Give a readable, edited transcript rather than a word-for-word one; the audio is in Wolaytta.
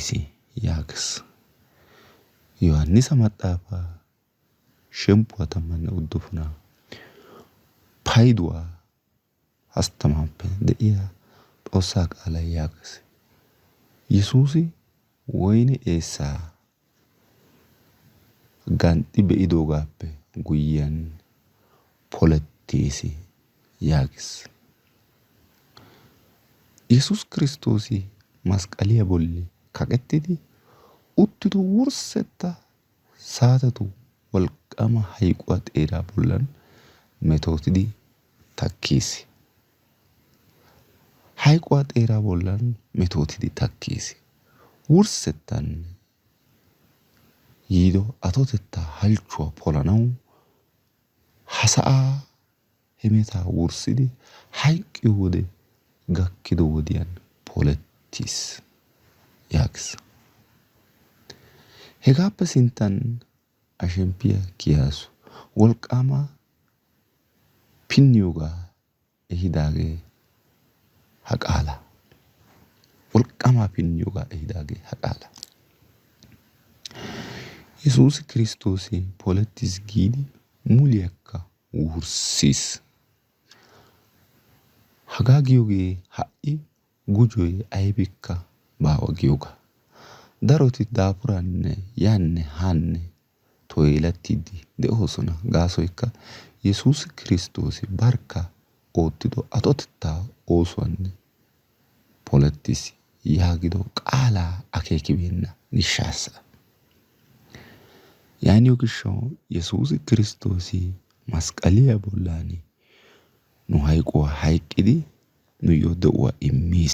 polettiis yaagees. Yohaannisa maxaafaa shemppuwaa 19 payduwaa 30ppe de'iyaa Xoossaa qaalay yaagees. Yesuusi woyne eessaa ganxxi be'idoogappe guyyiyaan polettiis yaagees. Yesuusi Kiristtoosi masqqaliyaa bolli kaqettidi uttido wurssetta saatetu wolqqaama hayquwaa xeeraa bollan metootidi takkiis. Hayquwaa xeeraa bollan metootidi takkiis. Wurssettan yiido atotettaa halchchuwaa polanawu ha sa'aa hemetaa wurssidi hayqqiyo wode gakkido wodiyaan polettiis yaagees. Hegaappe sinttan a shemppiyaa kiyaasu. Wolqqaama pinniyoogaa ehidaagee ha qaalaa. Wolqqaama pinniyoogaa ehidaagee ha qaalaa. Yesuusi Kiristtoosi polettiis giidi muliyaakka wurssiis. Hagaa giyoogee ha'i gujoy aybikka baawa giyoogaa. Daroti daafuraninne yaanne haanne toylattiiddi de'oosona. Gaasoykka Yesuusi Kiristtoosi barkka oottido atotettaa oosuwaanne polettiis yaagido qaalaa akeekibeenna gishshaassa. Yaaniyoo gishshawu Yesuusi Kiristtoosi masqqaliyaa bollan nu hayquwaa hayqqidi nuuyyo de'uwaa immiis.